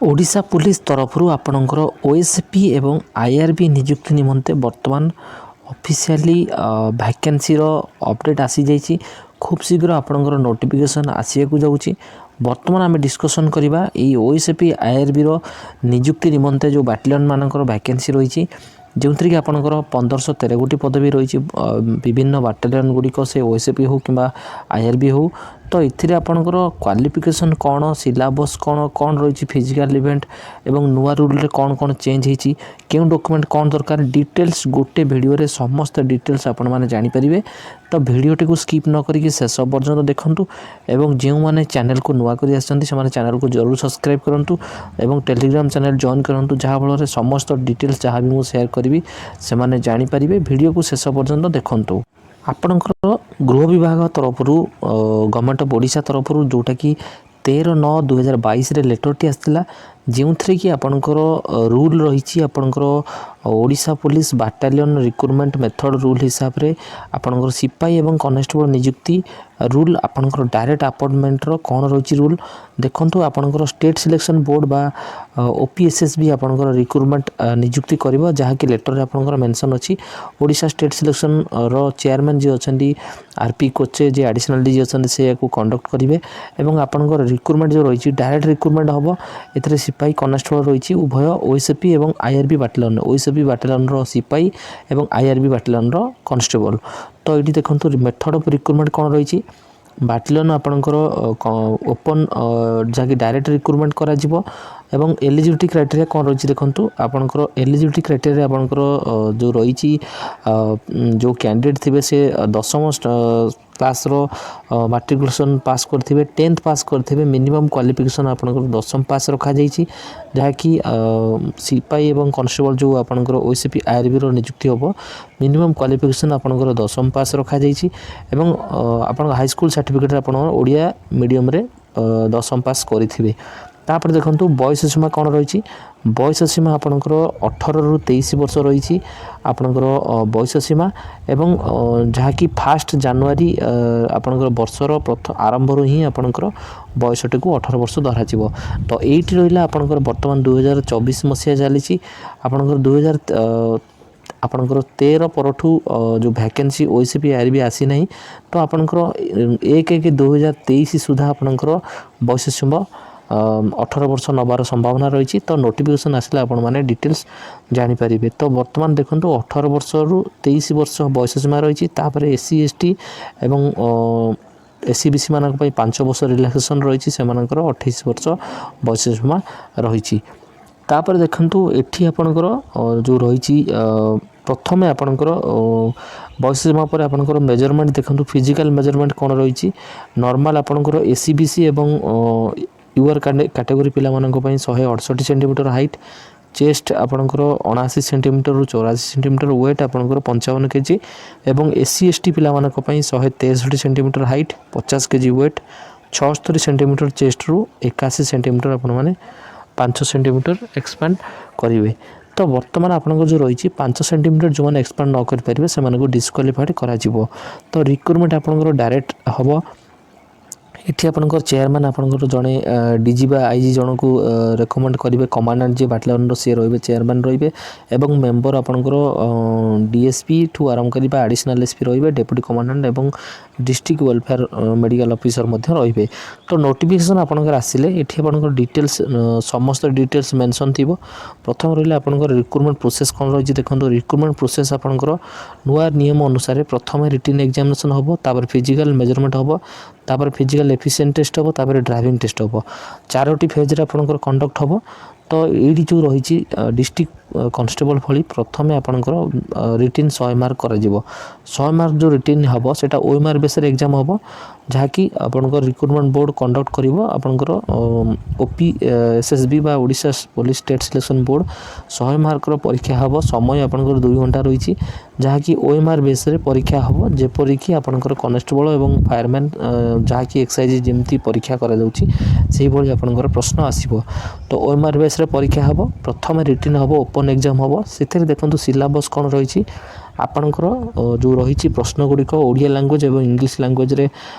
Odisha police तरफरु आपणकर OSP एवं IRB नियुक्ति निमंते वर्तमान ऑफिशियली वैकेंसी रो अपडेट आसी जाइए। खूब शीघ्र आपणकर नोटिफिकेशन आसिया जाऊँगी। वर्तमान आम डिस्कसन करवा ओएसपी आईआरबी रो नियुक्ति निमंते जो बाटालियन मानकर वैकेंसी रही जो थी कि आपंकर 1513 पदवी रही विभिन्न बाटालियन गुड़िक से ओएसपी हो कि आईआरबी हो। तो ये आपंकर क्वालिफिकेशन कौन सिलेबस कौन कौन रही फिजिकल इवेंट एवं नुआ रूल रे कौन कौन चेंज होती क्यों डॉक्यूमेंट कौन दरकार डिटेल्स गोटे वीडियो रे समस्त डिटेल्स आपण मैंने जानीपारे। तो वीडियोटी को स्किप न करी शेष पर्यंत देखूँ एवं जो मैंने चैनल को नुआ कर चैनल को जरूर सब्सक्राइब करूँ एवं टेलीग्राम चैनल जॉइन करूँ जहाँफल समस्त डिटेल्स जहाँ भी मुझे शेयर करी से जानीपारे। वीडियो को शेष पर्यंत देखूँ। आपणकर गृह विभाग तरफ गवर्नमेंट ऑफ ओडिशा तरफ जोटा कि 13/9/2022 रे लेटरटी आसला जो थी कि आपणकर रूल रही आपणकर Odisha police battalion recruitment method rule हिसाब से आपणकर सिपाही एवं कनेस्टेबल नियुक्ति रूल आपणकर डायरेक्ट अपॉइंटमेंट रो कौन रही रूल देखंतु। आपणकर स्टेट सिलेक्शन बोर्ड बा ओपीएसएस भी आपणकर रिक्रुटमेंट नियुक्ति करिवो जहाँ कि लेटर रे आपणकर मेंशन अछि। ओडिशा स्टेट सिलेक्शन रो चेयरमैन जे अछंती आरपी कोचे जे एडिशनल डीजी अछंती से को कंडक्ट करिवे एवं आपणकर रिक्रुटमेंट जो रही डायरेक्ट रिक्रुटमेंट हबो। एथरे सिपाही कनेस्टेबल रही उभय ओएसपी एवं आईआरबी बाटालियन ओएसपी बाटालियन रो सिपाही एवं आईआरबी बाटालियन रो कनेस्टेबल। तो ये देखो मेथड ऑफ रिक्रुटमेंट कौन रही बाटालियन आपणकर ओपन जहाँकि डायरेक्ट रिक्रुटमेंट करा जिवो एवं एलिजिबिलिटी क्राइटेरिया कौन रही देखो आपणकर एलिजिबिलिटी क्राइटेरिया आपणकर जो रही जो कैंडिडेट थे से 10वीं क्लास रो मैट्रिकुलेशन पास करथिबे 10th पास करथिबे मिनिमम क्वालिफिकेशन आपनकर 10वीं पास रखा जाइछि जहाँकि सिपाही एवं कॉन्स्टेबल जो आपनकर ओएसपी आईआरबी रो नियुक्ति होबो मिनिमम क्वालिफिकेशन आपनकर 10वीं पास रखा जाइछि एवं आपन हाई स्कूल सर्टिफिकेट आपन ओडिया मीडियम रे 10वीं पास करिथिबे। तापर देखंतु बयस सीमा कौन रही बयस सीमा आपणकर 18 ରୁ 23 वर्ष रही आपणकर बयस सीमा एवं जहाँकि 1 जनवरी आपणकर वर्षर प्रथम आरंभ ही आपणकर बयसटी को 18 वर्ष धरा जीवो। तो एटी रहिला आपणकर वर्तमान 2024 मसीहा चली आपणकर आपणकर 13 परठू जो वैकेंसी ओएसपी आईआरबी आसी नहीं। तो आपणकर 1/1/2023 सुधा आपणकर बयस सीमा 18 वर्ष नबार संभावना रही। तो नोटिफिकेशन आसला आपण माने डिटेल्स जानीपारे। तो वर्तमान देखो 18 वर्ष रु 23 वर्ष बयस सीमा रही एससी एसटी एवं एससी बीसी मान 5 वर्ष रिलैक्सेशन रही से 28 वर्ष बयस सीमा रही। तापर देखंतु एठी आपणकर जो रही प्रथम आपणकर बयस सीमा पर आपणकर मेजरमेंट देखंतु फिजिकल मेजरमेंट कौन रही नॉर्मल आपणकर एससी बीसी एवं यूआर कैटेगरी पिला मानक 168 सेंटीमीटर हाइट चेस्ट आपणकर 79 सेंटीमीटर रु 84 सेंटीमीटर वेट आपणकर 55 केजी एवं एससी एसटी पिला मानक 163 centimetre height 50 kg weight 76 centimetre chest रु 81 सेंटीमीटर आपण माने 5 सेंटीमीटर एक्सपांड करेंगे। तो वर्तमान आपन जो रही 5 सेंटीमीटर जो मैंने एक्सपांड न करेंगे से डिस्क्वालीफाइड करा। तो रिक्रुटमेंट आपन डायरेक्ट हम इठी आपनकर चेयरमैन आपनकर जड़े डीजी बा आईजी जन को रेकमेंड करेंगे कमांडेंट जी बाटालियन सी रे चेयरमैन रे एवं मेंबर आपनकर डीएसपी ठू आरंभ कर एडिशनल एसपी रे डेप्यूटी कमांडेंट एवं डिस्ट्रिक्ट वेलफेयर मेडिकल ऑफिसर रे। तो नोटिफिकेशन आपनकर आसिले इठी आपनकर डिटेल्स समस्त डिटेल्स मेंशन थी। प्रथम रही आपनकर रिक्रुटमेंट प्रोसेस कौन रही देखो रिक्रुटमेंट प्रोसेस आपनकर नुआ नियम अनुसार प्रथम रिटन एग्जामिनेशन हम तापर फिजिकल मेजरमेंट हम तापर फिजिकल एफिशिएंट टेस्ट हम तापर ड्राइविंग टेस्ट हम 4टी फेज रे आपनकर कंडक्ट हम। तो ये जो रही डिस्ट्रिक्ट कॉन्स्टेबल भली प्रथम आपनकर रिटन 100 मार्क कर 100 मार्क जो रिटन हम से ओएमआर बेस एग्जाम हम जहाँकि आपनकर रिक्रुटमेंट बोर्ड कंडक्ट करिवो आपनकर ओपी एसएसबी बा Odisha police state selection board 100 mark परीक्षा हम समय आपनकर 2 घंटा रही जहाँकि ओएमआर बेस परीक्षा हम जेपरिक आपनकर कनेस्टेबल एवं फायरमैन जहाँकि एक्साइज जमी परीक्षा कर आपनकर प्रश्न आसो। तो ओएमआर बेस परीक्षा हम प्रथम रिटन हम ओपन एग्जाम हम से देखो सिलेबस कौन रही आपणकर जो रही प्रश्न गुड़िक ओडिया लैंग्वेज और इंग्लिश लैंग्वेज रे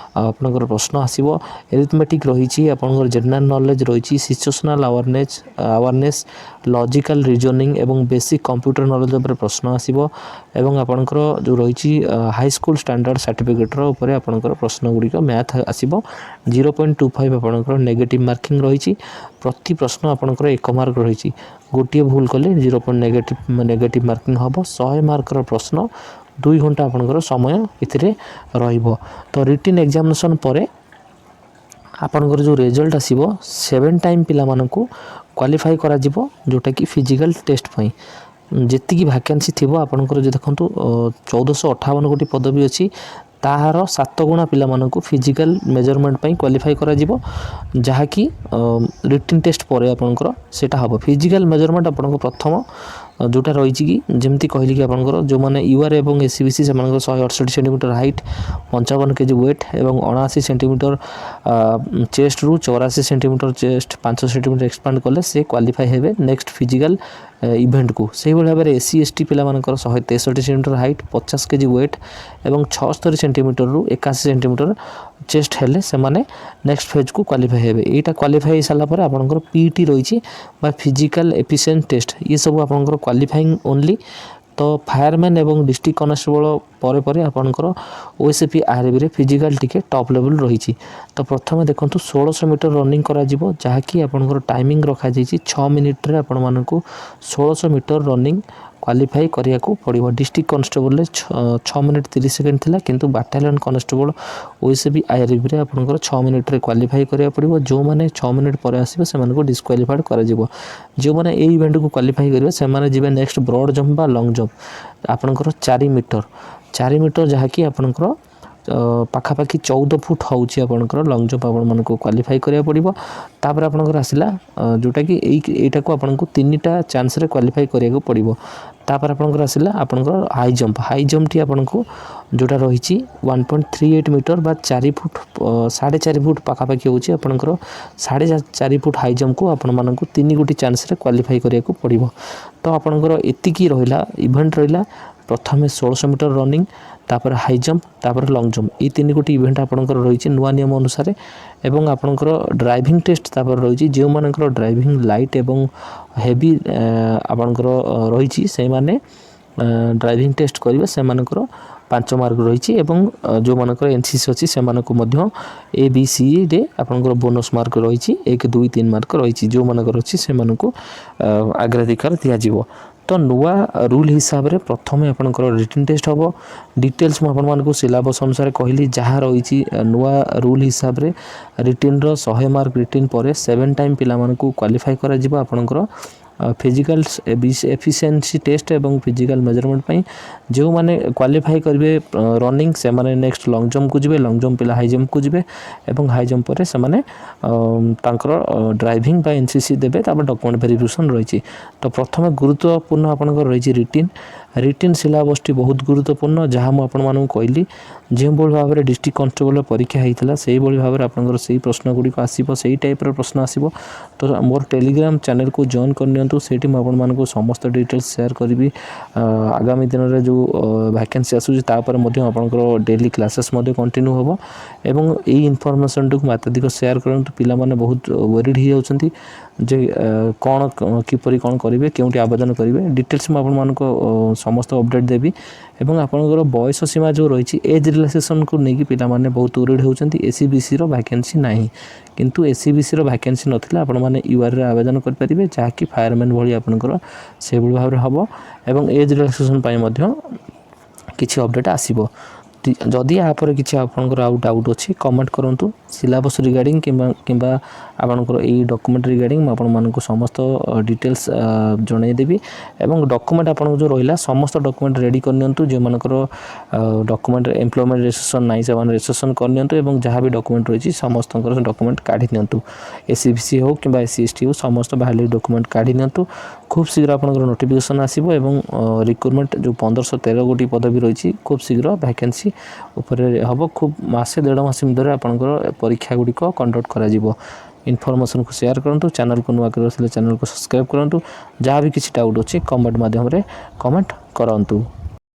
ଆପଣଙ୍କର ପ୍ରଶ୍ନ ଆସିବ। ଏରିଥମେଟିକ୍ ରହିଛି, ଆପଣଙ୍କର ଜେନେରାଲ ନଲେଜ ରହିଛି, ସିଚୁଏସନାଲ ଆୱାରନେସ୍, ଲଜିକାଲ ରିଜନିଂ ଏବଂ ବେସିକ୍ କମ୍ପ୍ୟୁଟର ନଲେଜ ଉପରେ ପ୍ରଶ୍ନ ଆସିବ। ଏବଂ ଆପଣଙ୍କର ଯେଉଁ ରହିଛି ହାଇସ୍କୁଲ ଷ୍ଟାଣ୍ଡାର୍ଡ଼ ସାର୍ଟିଫିକେଟର ଉପରେ ଆପଣଙ୍କର ପ୍ରଶ୍ନ ଗୁଡ଼ିକ ମ୍ୟାଥ୍ ଆସିବ। 0.25 ଆପଣଙ୍କର ନେଗେଟିଭ୍ ମାର୍କିଂ ରହିଛି। ପ୍ରତି ପ୍ରଶ୍ନ ଆପଣଙ୍କର 1 ମାର୍କ ରହିଛି। ଗୋଟିଏ ଭୁଲ କଲେ 0 ନେଗେଟିଭ୍ ମାର୍କିଂ ହେବ। 100 ମାର୍କର ପ୍ରଶ୍ନ, 2 ଘଣ୍ଟା ଆପଣଙ୍କର ସମୟ ଏଥିରେ ରହିବ। ତ ରିଟିନ୍ ଏକ୍ଜାମିନେସନ୍ ପରେ ଆପଣଙ୍କର ଯେଉଁ ରେଜଲ୍ଟ ଆସିବ 7 ଟାଇମ୍ ପିଲାମାନଙ୍କୁ କ୍ୱାଲିଫାଇ କରାଯିବ, ଯେଉଁଟାକି ଫିଜିକାଲ୍ ଟେଷ୍ଟ ପାଇଁ। ଯେତିକି ଭ୍ୟାକେନ୍ସି ଥିବ ଆପଣଙ୍କର ଯେ ଦେଖନ୍ତୁ 1458 ଗୋଟି ପଦବୀ ଅଛି, ତାହାର 7 ଗୁଣା ପିଲାମାନଙ୍କୁ ଫିଜିକାଲ୍ ମେଜରମେଣ୍ଟ ପାଇଁ କ୍ୱାଲିଫାଇ କରାଯିବ, ଯାହାକି ରିଟିନ୍ ଟେଷ୍ଟ ପରେ ଆପଣଙ୍କର ସେଇଟା ହେବ। ଫିଜିକାଲ୍ ମେଜରମେଣ୍ଟ ଆପଣଙ୍କ ପ୍ରଥମ ଯେଉଁଟା ରହିଛି କି ଯେମିତି କହିଲି କି ଆପଣଙ୍କର ଯେଉଁମାନେ ୟୁଆର୍ ଏବଂ ଏସିବିସି ସେମାନଙ୍କର 168 ସେଣ୍ଟିମିଟର ହାଇଟ୍, 55 କେଜି ୱେଟ୍ ଏବଂ 79 ସେଣ୍ଟିମିଟର ଚେଷ୍ଟରୁ 84 ସେଣ୍ଟିମିଟର ଚେଷ୍ଟ 5 ସେଣ୍ଟିମିଟର ଏକ୍ସପାଣ୍ଡ କଲେ ସେ କ୍ୱାଲିଫାଇ ହେବେ ନେକ୍ସଟ ଫିଜିକାଲ୍ ଇଭେଣ୍ଟକୁ। ସେହିଭଳି ଭାବରେ ଏସି ଏସ୍ଟି ପିଲାମାନଙ୍କର 163 ସେଣ୍ଟିମିଟର ହାଇଟ୍, 50 କେଜି ୱେଟ୍ ଏବଂ 76 ସେଣ୍ଟିମିଟରରୁ 81 ସେଣ୍ଟିମିଟର ଚେଷ୍ଟ ହେଲେ ସେମାନେ ନେକ୍ସଟ ଫେଜ୍କୁ କ୍ୱାଲିଫାଇ ହେବେ। ଏଇଟା କ୍ୱାଲିଫାଇ ହେଇସାରିଲା ପରେ ଆପଣଙ୍କର ପିଇଟି ରହିଛି ବା ଫିଜିକାଲ୍ ଏଫିସିଏନ୍ସି ଟେଷ୍ଟ, ଇଏସବୁ ଆପଣଙ୍କର କ୍ୱାଲିଫାଇଂ ଓନ୍ଲି। ତ ଫାୟାରମ୍ୟାନ୍ ଏବଂ ଡିଷ୍ଟ୍ରିକ୍ଟ କନେଷ୍ଟବଳ ପରେ ପରେ ଆପଣଙ୍କର ଓଏସ୍ପି ଆର୍ବିରେ ଫିଜିକାଲ୍ ଟିକେ ଟପ୍ ଲେଭେଲ୍ ରହିଛି। ତ ପ୍ରଥମେ ଦେଖନ୍ତୁ 1600 ମିଟର ରନିଂ କରାଯିବ, ଯାହାକି ଆପଣଙ୍କର ଟାଇମିଂ ରଖାଯାଇଛି 6 ମିନିଟ୍ରେ ଆପଣମାନଙ୍କୁ 1600 ମିଟର ରନିଂ କ୍ୱାଲିଫାଇ କରିବାକୁ ପଡ଼ିବ। ଡିଷ୍ଟ୍ରିକ୍ଟ କନେଷ୍ଟବଳରେ 6 ମିନିଟ୍ 30 ସେକେଣ୍ଡ ଥିଲା, କିନ୍ତୁ ବାଟାଲିୟନ୍ କନେଷ୍ଟବଳ ଓଏସ୍ପି ଆର୍ବିରେ ଆପଣଙ୍କର 6 ମିନିଟ୍ରେ କ୍ୱାଲିଫାଇ କରିବାକୁ ପଡ଼ିବ। ଯେଉଁମାନେ 6 ମିନିଟ୍ ପରେ ଆସିବେ ସେମାନଙ୍କୁ ଡିସ୍କ୍ୱାଲିଫାଏଡ଼ କରାଯିବ। ଯେଉଁମାନେ ଏଇ ଇଭେଣ୍ଟକୁ କ୍ୱାଲିଫାଇ କରିବେ ସେମାନେ ଯିବେ ନେକ୍ସଟ ବ୍ରଡ଼ ଜମ୍ପ ବା ଲଙ୍ଗ୍ ଜମ୍ପ, ଆପଣଙ୍କର 4 ମିଟର ଯାହାକି ଆପଣଙ୍କର ପାଖାପାଖି 14 ଫୁଟ ହେଉଛି ଆପଣଙ୍କର ଲଙ୍ଗ୍ ଜମ୍ପ ଆପଣମାନଙ୍କୁ କ୍ୱାଲିଫାଇ କରିବାକୁ ପଡ଼ିବ। ତାପରେ ଆପଣଙ୍କର ଆସିଲା ଯେଉଁଟାକି ଏଇଟାକୁ ଆପଣଙ୍କୁ 3ଟା ଚାନ୍ସରେ କ୍ୱାଲିଫାଇ କରିବାକୁ ପଡ଼ିବ। ତାପରେ ଆପଣଙ୍କର ଆସିଲା ଆପଣଙ୍କର ହାଇ ଜମ୍ପଟି ଆପଣଙ୍କୁ ଯେଉଁଟା ରହିଛି 1.38 ମିଟର ବା 4 ଫୁଟ 4.5 ଫୁଟ ପାଖାପାଖି ହେଉଛି ଆପଣଙ୍କର 4.5 ଫୁଟ ହାଇ ଜମ୍ପକୁ ଆପଣମାନଙ୍କୁ 3 ଗୋଟି ଚାନ୍ସରେ କ୍ୱାଲିଫାଇ କରିବାକୁ ପଡ଼ିବ। ତ ଆପଣଙ୍କର ଏତିକି ରହିଲା ଇଭେଣ୍ଟ ରହିଲା। ପ୍ରଥମେ 1600 ମିଟର ରନିଂ, ତାପରେ ହାଇ ଜମ୍ପ, ତାପରେ ଲଙ୍ଗ୍ ଜମ୍ପ, ଏଇ 3 ଗୋଟି ଇଭେଣ୍ଟ ଆପଣଙ୍କର ରହିଛି ନୂଆ ନିୟମ ଅନୁସାରେ। ଏବଂ ଆପଣଙ୍କର ଡ୍ରାଇଭିଂ ଟେଷ୍ଟ ତାପରେ ରହିଛି। ଯେଉଁମାନଙ୍କର ଡ୍ରାଇଭିଂ ଲାଇଟ୍ ଏବଂ ହେଭି ଆପଣଙ୍କର ରହିଛି ସେଇମାନେ ଡ୍ରାଇଭିଂ ଟେଷ୍ଟ କରିବେ, ସେମାନଙ୍କର 5 ମାର୍କ ରହିଛି। ଏବଂ ଯେଉଁମାନଙ୍କର ଏନ୍ସିସି ଅଛି ସେମାନଙ୍କୁ ମଧ୍ୟ ABCରେ ଆପଣଙ୍କର ବୋନସ୍ ମାର୍କ ରହିଛି, 1, 2, 3 ମାର୍କ ରହିଛି। ଯେଉଁମାନଙ୍କର ଅଛି ସେମାନଙ୍କୁ ଅଗ୍ରାଧିକାର ଦିଆଯିବ। ତ ନୂଆ ରୁଲ୍ ହିସାବରେ ପ୍ରଥମେ ଆପଣଙ୍କର ରିଟିନ୍ ଟେଷ୍ଟ ହେବ। ଡିଟେଲ୍ସ ମୁଁ ଆପଣମାନଙ୍କୁ ସିଲାବସ୍ ଅନୁସାରେ କହିଲି। ଯାହା ରହିଛି ନୂଆ ରୁଲ୍ ହିସାବରେ ରିଟିନ୍ର 100 ମାର୍କ ରିଟିନ୍ ପରେ 7 ଟାଇମ୍ ପିଲାମାନଙ୍କୁ କ୍ୱାଲିଫାଇ କରାଯିବ ଆପଣଙ୍କର ଫିଜିକାଲ୍ ଏଫିସିଏନ୍ସି ଟେଷ୍ଟ ଏବଂ ଫିଜିକାଲ୍ ମେଜରମେଣ୍ଟ ପାଇଁ। ଯେଉଁମାନେ କ୍ୱାଲିଫାଇ କରିବେ ରନିଂ ସେମାନେ ନେକ୍ସଟ ଲଙ୍ଗ୍ ଜମ୍ପକୁ ଯିବେ, ଲଙ୍ଗ୍ ଜମ୍ପ ପିଲା ହାଇ ଜମ୍ପକୁ ଯିବେ ଏବଂ ହାଇ ଜମ୍ପ ପରେ ସେମାନେ ତାଙ୍କର ଡ୍ରାଇଭିଂ ବା ଏନ୍ସିସି ଦେବେ। ତାପରେ ଡକୁମେଣ୍ଟ ଭେରିଫିକେସନ୍ ରହିଛି। ତ ପ୍ରଥମେ ଗୁରୁତ୍ୱପୂର୍ଣ୍ଣ ଆପଣଙ୍କର ରହିଛି ରିଟିନ୍ ସିଲାବସ୍ଟି ବହୁତ ଗୁରୁତ୍ୱପୂର୍ଣ୍ଣ। ଯାହା ମୁଁ ଆପଣମାନଙ୍କୁ କହିଲି ଯେଉଁଭଳି ଭାବରେ ଡିଷ୍ଟ୍ରିକ୍ଟ କନେଷ୍ଟବଳ ପରୀକ୍ଷା ହେଇଥିଲା ସେଇଭଳି ଭାବରେ ଆପଣଙ୍କର ସେଇ ପ୍ରଶ୍ନ ଗୁଡ଼ିକ ଆସିବ, ସେଇ ଟାଇପ୍ର ପ୍ରଶ୍ନ ଆସିବ। ତ ମୋର ଟେଲିଗ୍ରାମ ଚ୍ୟାନେଲକୁ ଜଏନ୍ କରିନିଅନ୍ତୁ, ସେଇଠି ମୁଁ ଆପଣମାନଙ୍କୁ ସମସ୍ତ ଡିଟେଲ୍ସ ସେୟାର କରିବି। ଆଗାମୀ ଦିନରେ ଯେଉଁ ଭ୍ୟାକେନ୍ସି ଆସୁଛି ତାପରେ ମଧ୍ୟ ଆପଣଙ୍କର ଡେଲି କ୍ଲାସେସ୍ ମଧ୍ୟ କଣ୍ଟିନ୍ୟୁ ହେବ। ଏବଂ ଏଇ ଇନଫର୍ମେସନ୍ଟିକୁ ମାତ୍ରାଧିକ ସେୟାର କରନ୍ତୁ। ପିଲାମାନେ ବହୁତ ୱରିଡ୍ ହେଇଯାଉଛନ୍ତି ଯେ କ'ଣ କିପରି କ'ଣ କରିବେ, କେଉଁଠି ଆବେଦନ କରିବେ। ଡିଟେଲ୍ସ ମୁଁ ଆପଣମାନଙ୍କୁ ସମସ୍ତ ଅପଡ଼େଟ୍ ଦେବି। ଏବଂ ଆପଣଙ୍କର ବୟସ ସୀମା ଯେଉଁ ରହିଛି ଏଜ୍ ରିଲାକ୍ସେସନ୍କୁ ନେଇକି ପିଲାମାନେ ବହୁତ ୱରିଡ୍ ହେଉଛନ୍ତି। ACBCର ଭ୍ୟାକେନ୍ସି ନାହିଁ, କିନ୍ତୁ ACBCର ଭ୍ୟାକେନ୍ସି ନଥିଲେ ଆପଣମାନେ ୟୁଆର୍ରେ ଆବେଦନ କରିପାରିବେ, ଯାହାକି ଫାୟାରମ୍ୟାନ୍ ଭଳି ଆପଣଙ୍କର ସେଭଳି ଭାବରେ ହେବ। ଏବଂ ଏଜ୍ ରିଲାକ୍ସେସନ୍ ପାଇଁ ମଧ୍ୟ କିଛି ଅପଡ଼େଟ୍ ଆସିବ। ଯଦି ଏହାପରେ କିଛି ଆପଣଙ୍କର ଆଉ ଡାଉଟ୍ ଅଛି କମେଣ୍ଟ କରନ୍ତୁ। ସିଲାବସ୍ ରିଗାର୍ଡ଼ିଂ କିମ୍ବା ଆପଣଙ୍କର ଏଇ ଡକୁମେଣ୍ଟ ରିଗାର୍ଡ଼ିଂ ମୁଁ ଆପଣମାନଙ୍କୁ ସମସ୍ତ ଡିଟେଲ୍ସ ଜଣାଇଦେବି। ଏବଂ ଡକୁମେଣ୍ଟ ଆପଣଙ୍କ ଯେଉଁ ରହିଲା ସମସ୍ତ ଡକୁମେଣ୍ଟ ରେଡ଼ି କରିନିଅନ୍ତୁ। ଯେଉଁମାନଙ୍କର ଡକୁମେଣ୍ଟ ଏମ୍ପ୍ଲୟମେଣ୍ଟ ରେଜିଷ୍ଟ୍ରେସନ୍ ନାହିଁ ସେମାନେ ରେଜିଷ୍ଟ୍ରେସନ୍ କରିନିଅନ୍ତୁ। ଏବଂ ଯାହା ବି ଡକୁମେଣ୍ଟ ରହିଛି ସମସ୍ତଙ୍କର ଡକୁମେଣ୍ଟ କାଢ଼ି ନିଅନ୍ତୁ। ACBC ହେଉ କିମ୍ବା SC/ST ହେଉ ସମସ୍ତ ଭ୍ୟାଲିଡ୍ ଡକୁମେଣ୍ଟ କାଢ଼ି ନିଅନ୍ତୁ। ଖୁବ୍ ଶୀଘ୍ର ଆପଣଙ୍କର ନୋଟିଫିକେସନ୍ ଆସିବ ଏବଂ ରିକ୍ରୁଟମେଣ୍ଟ ଯେଉଁ 1513 ଗୋଟି ପଦବୀ ରହିଛି ଖୁବ୍ ଶୀଘ୍ର ଭ୍ୟାକେନ୍ସି ଉପରେ ହେବ। ଖୁବ୍ ମାସେ 1.5 ମାସ ଭିତରେ ଆପଣଙ୍କର ପରୀକ୍ଷା ଗୁଡ଼ିକ କଣ୍ଡକ୍ଟ କରାଯିବ। ଇନଫର୍ମେସନ୍କୁ ସେୟାର କରନ୍ତୁ। ଚ୍ୟାନେଲକୁ ନୂଆ କରି ଆସିଲେ ଚ୍ୟାନେଲକୁ ସବସ୍କ୍ରାଇବ୍ କରନ୍ତୁ। ଯାହା ବି କିଛି ଡାଉଟ୍ ଅଛି କମେଣ୍ଟ ମାଧ୍ୟମରେ କମେଣ୍ଟ କରନ୍ତୁ।